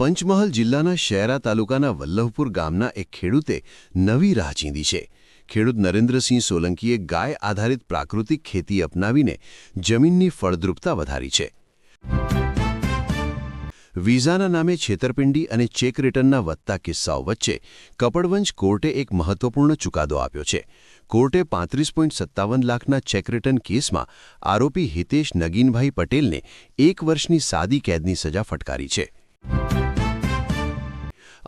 પંચમહાલ જિલ્લાના શહેરા તાલુકાના વલ્લભપુર ગામના એક ખેડૂતે નવી રાહ ચીંધી છે. ખેડૂત નરેન્દ્રસિંહ સોલંકીએ ગાય આધારિત પ્રાકૃતિક ખેતી અપનાવીને જમીનની ફળદ્રુપતા વધારી છે. વિઝાના નામે છેતરપિંડી અને ચેક રિટર્નના વધતા કિસ્સાઓ વચ્ચે કપડવંજ કોર્ટે એક મહત્વપૂર્ણ ચુકાદો આપ્યો છે. કોર્ટે 35.57 લાખના ચેક રિટર્ન કેસમાં આરોપી હિતેશ નગીનભાઈ પટેલને 1 વર્ષની સાદી કેદની સજા ફટકારી છે.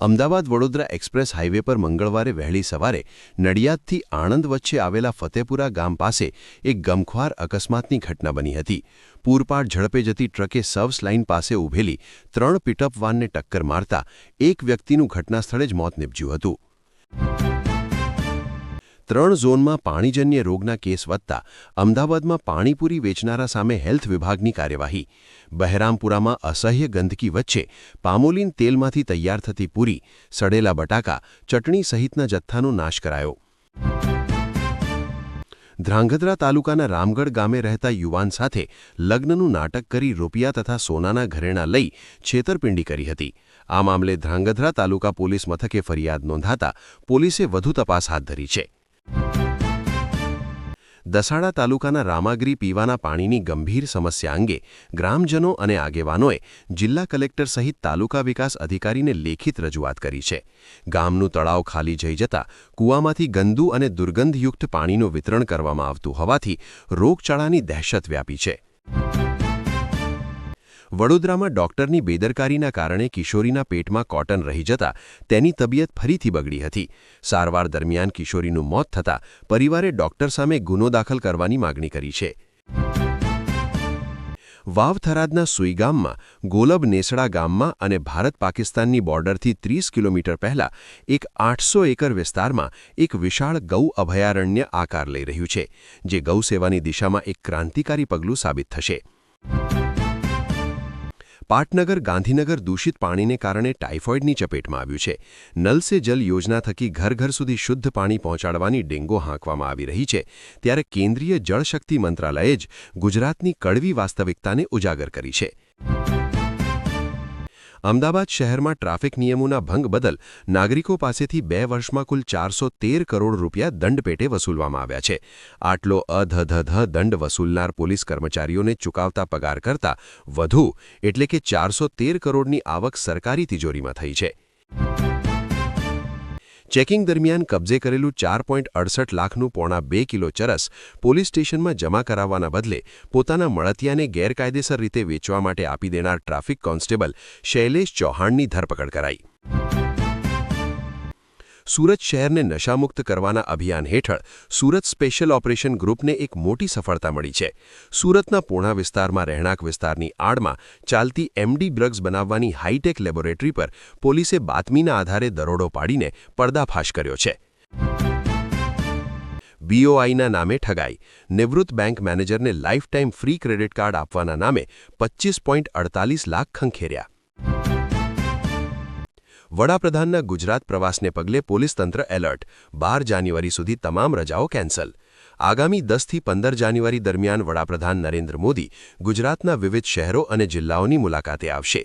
અમદાવાદ-વડોદરા એક્સપ્રેસ હાઇવે પર મંગળવારે વહેલી સવારે નડિયાદથી આણંદ વચ્ચે આવેલા ફતેપુરા ગામ પાસે એક ગમખ્વાર અકસ્માતની ઘટના બની હતી. પૂરપાટ ઝડપે જતી ટ્રકે સર્વિસ લાઇન પાસે ઊભેલી 3 પિકઅપ વાનને ટક્કર મારતા એક વ્યક્તિનું ઘટનાસ્થળે જ મોત નીપજ્યું હતું. 3 ઝોનમાં પાણીજન્ય રોગના કેસ વધતા અમદાવાદમાં પાણીપુરી વેચનારા સામે હેલ્થ વિભાગની કાર્યવાહી. બહેરામપુરામાં અસહ્ય ગંદકી વચ્ચે પામોલીન તેલમાંથી તૈયાર થતી પૂરી, સડેલા બટાકા, ચટણી સહિતના જથ્થાનો નાશ કરાયો. ધ્રાંગધ્રા તાલુકાના રામગઢ ગામે રહેતા યુવાન સાથે લગ્નનું નાટક કરી રૂપિયા તથા સોનાના ઘરેણાં લઈ છેતરપિંડી કરી હતી. આ મામલે ધ્રાંગધ્રા તાલુકા પોલીસ મથકે ફરિયાદ નોંધાતા પોલીસે વધુ તપાસ હાથ ધરી છે. દસાડા તાલુકાના રામાગીરી પીવાના પાણીની ગંભીર સમસ્યા અંગે ગ્રામજનો અને આગેવાનોએ જિલ્લા કલેક્ટર સહિત તાલુકા વિકાસ અધિકારીને લેખિત રજૂઆત કરી છે. ગામનું તળાવ ખાલી જઈ જતા કૂવામાંથી ગંદુ અને દુર્ગંધયુક્ત પાણીનું વિતરણ કરવામાં આવતું હોવાથી રોગચાળાની દહેશત વ્યાપી છે. વડોદરામાં ડોક્ટરની બેદરકારીના કારણે કિશોરીના પેટમાં કોટન રહી જતા તેની તબિયત ફરીથી બગડી હતી. સારવાર દરમિયાન કિશોરીનું મોત થતાં પરિવારે ડોક્ટર સામે ગુનો દાખલ કરવાની માગણી કરી છે. વાવ થરાદના સુઈગામમાં ગોલબ નેસડા ગામમાં અને ભારત પાકિસ્તાનની બોર્ડરથી 30 કિલોમીટર પહેલા એક 800 એકર વિસ્તારમાં એક વિશાળ ગૌ અભયારણ્ય આકાર લઈ રહ્યું છે, જે ગૌસેવાની દિશામાં એક ક્રાંતિકારી પગલું સાબિત થશે. પાટનગર ગાંધીનગર દૂષિત પાણીને કારણે ટાઇફોઇડની ચપેટમાં આવ્યું છે. નલ સે જલ યોજના થકી ઘર ઘર સુધી શુદ્ધ પાણી પહોંચાડવાની ડેંગો હાંકવામાં આવી રહી છે, ત્યારે કેન્દ્રીય જળશક્તિ મંત્રાલયે જ ગુજરાતની કડવી વાસ્તવિકતાને ઉજાગર કરી છે. અમદાવાદ શહેરમાં ટ્રાફિક નિયમોના ભંગ બદલ નાગરિકો પાસેથી 2 વર્ષમાં કુલ 413 કરોડ રૂપિયા દંડ પેટે વસૂલવામાં આવ્યા છે. આટલો અધધધ દંડ વસૂલનાર પોલીસ કર્મચારીઓને ચૂકવતા પગાર કરતાં વધુ એટલે કે 413 કરોડની આવક સરકારી તિજોરીમાં થઈ છે. ચેકિંગ દરમિયાન કબજે કરેલું 4.68 લાખનું 2.5 કિલો ચરસ પોલીસ સ્ટેશનમાં જમા કરાવવાના બદલે પોતાના મળતિયાને ગેરકાયદેસર રીતે વેચવા માટે આપી દેનાર ટ્રાફિક કોન્સ્ટેબલ શૈલેષ ચૌહાણની ધરપકડ કરાઈ. સુરત શહેરને નશામુક્ત કરવાના અભિયાન હેઠળ સુરત સ્પેશિયલ ઓપરેશન ગ્રુપને એક મોટી સફળતા મળી છે. સુરતના પૂણા વિસ્તારમાં રહેણાંક વિસ્તારની આડમાં ચાલતી એમડી ડ્રગ્સ બનાવવાની હાઈટેક લેબોરેટરી પર પોલીસે બાતમીના આધારે દરોડો પાડીને પર્દાફાશ કર્યો છે. બીઓઆઈના નામે ઠગાઈ. નિવૃત્ત બેંક મેનેજરને life time free credit card આપવાના નામે 25.48 લાખ ખંખેર્યા. વડાપ્રધાનના ગુજરાત પ્રવાસને પગલે પોલીસ તંત્ર એલર્ટ. 12 જાન્યુઆરી સુધી તમામ રજાઓ કેન્સલ. આગામી 10થી 15 જાન્યુઆરી દરમિયાન વડાપ્રધાન નરેન્દ્ર મોદી ગુજરાતના વિવિધ શહેરો અને જિલ્લાઓની મુલાકાતે આવશે.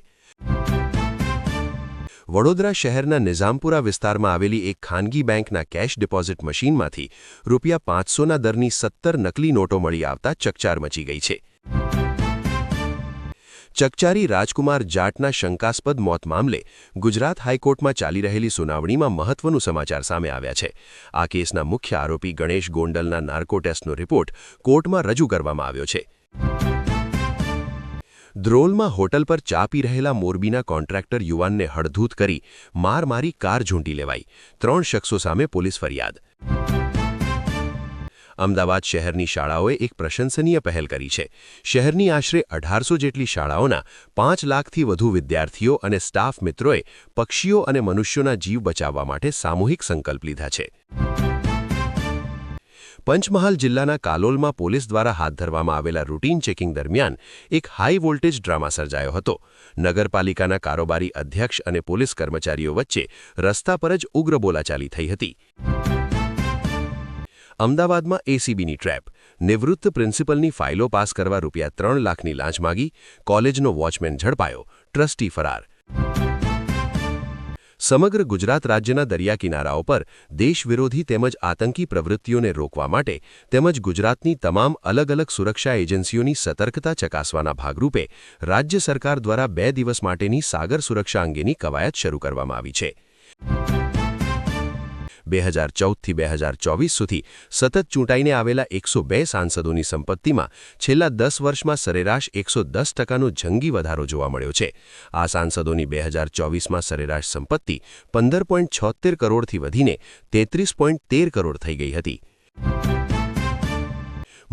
વડોદરા શહેરના નિઝામપુરા વિસ્તારમાં આવેલી એક ખાનગી બેંકના કેશ ડિપોઝિટ મશીનમાંથી ₹500ના દરની 17 નકલી નોટો મળી આવતા ચકચાર મચી ગઈ છે. ચકચારી રાજકુમાર જાટના શંકાસ્પદ મોત મામલે ગુજરાત હાઈકોર્ટમાં ચાલી રહેલી સુનાવણીમાં મહત્વનું સમાચાર સામે આવ્યા છે. આ કેસના મુખ્ય આરોપી ગણેશ ગોંડલના નાર્કો ટેસ્ટનો રિપોર્ટ કોર્ટમાં રજૂ કરવામાં આવ્યો છે. ધ્રોલમાં હોટલ પર ચા પી રહેલા મોરબીના કોન્ટ્રાક્ટર યુવાનને હડધૂત કરી માર મારી કાર ઝૂંટી લેવાઈ. 3 શખ્સો સામે પોલીસ ફરિયાદ. અમદાવાદ શહેરની શાળાઓએ એક પ્રશંસનીય પહેલ કરી છે. શહેરની આશરે 1800 જેટલી શાળાઓના 5 લાખથી વધુ વિદ્યાર્થીઓ અને સ્ટાફ મિત્રોએ પક્ષીઓ અને મનુષ્યોના જીવ બચાવવા માટે સામૂહિક સંકલ્પ લીધા છે. પંચમહાલ જિલ્લાના કાલોલમાં પોલીસ દ્વારા હાથ ધરવામાં આવેલા રૂટીન ચેકિંગ દરમિયાન એક હાઈ વોલ્ટેજ ડ્રામા સર્જાયો હતો. નગરપાલિકાના કારોબારી અધ્યક્ષ અને પોલીસ કર્મચારીઓ વચ્ચે રસ્તા પર જ ઉગ્ર બોલાચાલી થઈ હતી. અમદાવાદમાં એસીબીની ટ્રેપ. નિવૃત્ત પ્રિન્સિપલની ફાઇલો પાસ કરવા ₹3 લાખની લાંચ માગી. કોલેજનો વોચમેન ઝડપાયો. ટ્રસ્ટી ફરાર. સમગ્ર ગુજરાત રાજ્યના દરિયા કિનારાઓ પર દેશવિરોધી તેમજ આતંકી પ્રવૃત્તિઓને રોકવા માટે તેમજ ગુજરાતની તમામ અલગ અલગ સુરક્ષા એજન્સીઓની સતર્કતા ચકાસવાના ભાગરૂપે રાજ્ય સરકાર દ્વારા 2 દિવસ માટેની સાગર સુરક્ષા અંગેની કવાયત શરૂ કરવામાં આવી છે. 2014થી 2024 સુધી સતત ચૂંટાઈને આવેલા 102 સાંસદોની સંપત્તિમાં છેલ્લા 10 વર્ષમાં સરેરાશ 110%નો જંગી વધારો જોવા મળ્યો છે. આ સાંસદોની 2024માં સરેરાશ સંપત્તિ 15.76 કરોડથી વધીને 33.13 કરોડ થઈ ગઈ હતી.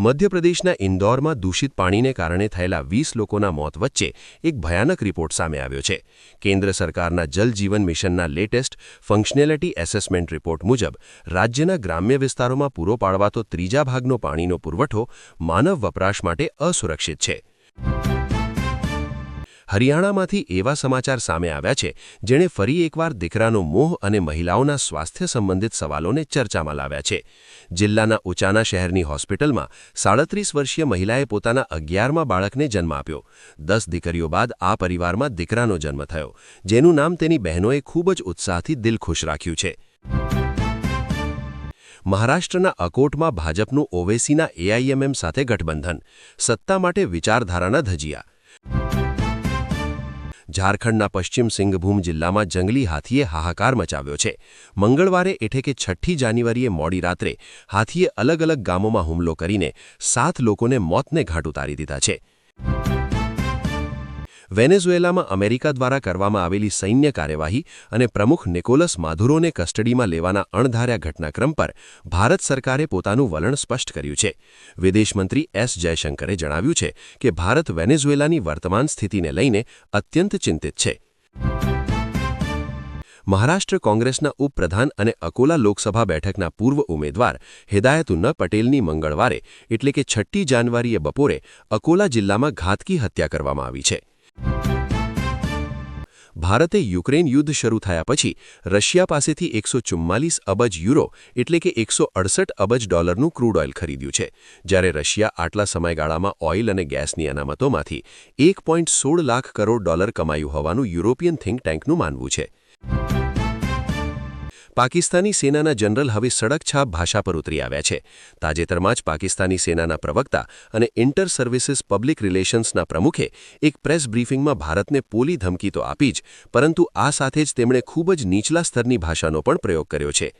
મધ્યપ્રદેશના ઇન્દોરમાં દૂષિત પાણીને કારણે થયેલા 20 લોકોના મોત વચ્ચે એક ભયાનક રિપોર્ટ સામે આવ્યો છે. કેન્દ્ર સરકારના જલ જીવન મિશનના લેટેસ્ટ ફંક્શનેલિટી એસેસમેન્ટ રિપોર્ટ મુજબ રાજ્યના ગ્રામ્ય વિસ્તારોમાં પૂરો પાડવાતો 3જા ભાગનો પાણીનો પુરવઠો માનવ વપરાશ માટે અસુરક્ષિત છે. હરિયાણામાંથી એવા સમાચાર સામે આવ્યા છે જેણે ફરી એકવાર દીકરાનો મોહ અને મહિલાઓના સ્વાસ્થ્ય સંબંધિત સવાલોને ચર્ચામાં લાવ્યા છે. જિલ્લાના ઉચાના શહેરની હોસ્પિટલમાં 37 વર્ષીય મહિલાએ પોતાના 11મા બાળકને જન્મ આપ્યો. 10 દીકરીઓ બાદ આ પરિવારમાં દીકરાનો જન્મ થયો, જેનું નામ તેની બહેનોએ ખૂબ જ ઉત્સાહથી દિલખુશ રાખ્યું છે. મહારાષ્ટ્રના અકોટમાં ભાજપનું ઓવેસીના એઆઈએમએમ સાથે ગઠબંધન, સત્તા માટે વિચારધારાના ધજિયા. ઝારખંડના પશ્ચિમ સિંઘભૂમ જિલ્લામાં જંગલી હાથીએ હાહાકાર મચાવ્યો છે. મંગળવારે એટલે કે 6ઠી જાન્યુઆરીએ મોડી રાત્રે હાથીએ અલગ અલગ ગામોમાં હુમલો કરીને 7 લોકોને મોતને ઘાટ ઉતારી દીધા છે. વેનેઝુએલામાં અમેરિકા દ્વારા કરવામાં આવેલી સૈન્ય કાર્યવાહી અને પ્રમુખ નિકોલસ માદુરોને કસ્ટડીમાં લેવાના અણધાર્યા ઘટનાક્રમ પર ભારત સરકારે પોતાનું વલણ સ્પષ્ટ કર્યું છે. વિદેશમંત્રી એસ જયશંકરે જણાવ્યું છે કે ભારત વેનેઝુએલાની વર્તમાન સ્થિતિને લઈને અત્યંત ચિંતિત છે. મહારાષ્ટ્ર કોંગ્રેસના ઉપપ્રધાન અને અકોલા લોકસભા બેઠકના પૂર્વ ઉમેદવાર હિદાયતુલ્લા પટેલની મંગળવારે એટલે કે 6ઠી જાન્યુઆરીએ બપોરે અકોલા જિલ્લામાં ઘાતકી હત્યા કરવામાં આવી છે. ભારતે યુક્રેન યુદ્ધ શરૂ થયા પછી રશિયા પાસેથી 144 અબજ યુરો એટલે કે $168 અબજ ક્રૂડ ઓઇલ ખરીદ્યું છે, જ્યારે રશિયા આટલા સમયગાળામાં ઓઇલ અને ગેસની અનામતોમાંથી $1.16 લાખ કરોડ કમાયું હોવાનું યુરોપિયન થિંક ટેન્કનું માનવું છે. પાકિસ્તાની સેનાના જનરલ હવે સડકછાપ ભાષા પર ઉતરી આવ્યા છે. તાજેતરમાં જ પાકિસ્તાની સેનાના પ્રવક્તા અને ઇન્ટર સર્વિસીસ પબ્લિક રિલેશન્સના પ્રમુખે એક પ્રેસ બ્રીફિંગમાં ભારતને પોલી ધમકી તો આપી જ, પરંતુ આ સાથે જ તેમણે ખૂબ જ નીચલા સ્તરની ભાષાનો પણ પ્રયોગ કર્યો છે.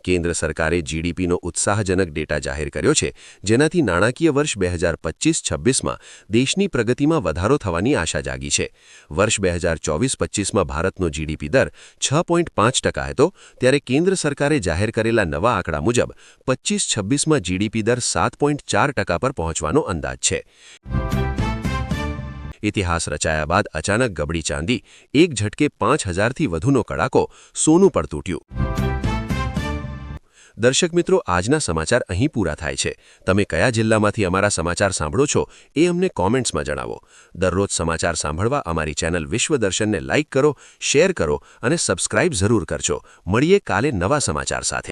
કેન્દ્ર સરકારે જીડીપીનો ઉત્સાહજનક ડેટા જાહેર કર્યો છે, જેનાથી નાણાકીય વર્ષ 2025-26માં દેશની પ્રગતિમાં વધારો થવાની આશા જાગી છે. વર્ષ 2024-25માં ભારતનો જીડીપી દર 6.5% હતો, ત્યારે કેન્દ્ર સરકારે જાહેર કરેલા નવા આંકડા મુજબ 25-26માં જીડીપી દર 7.4% પર પહોંચવાનો અંદાજ છે. ઇતિહાસ રચાયા બાદ અચાનક ગબડી ચાંદી, એક ઝટકે 5000થી વધુનો કડાકો, સોનું પર તૂટ્યું. દર્શક મિત્રો, આજના સમાચાર અહીં પૂરા થાય છે. તમે કયા જિલ્લામાંથી અમારા સમાચાર સાંભળો છો એ અમને કોમેન્ટ્સમાં જણાવો. દરરોજ સમાચાર સાંભળવા અમારી ચેનલ વિશ્વદર્શનને લાઇક કરો, શેર કરો અને સબસ્ક્રાઇબ જરૂર કરજો. મળીએ કાલે નવા સમાચાર સાથે.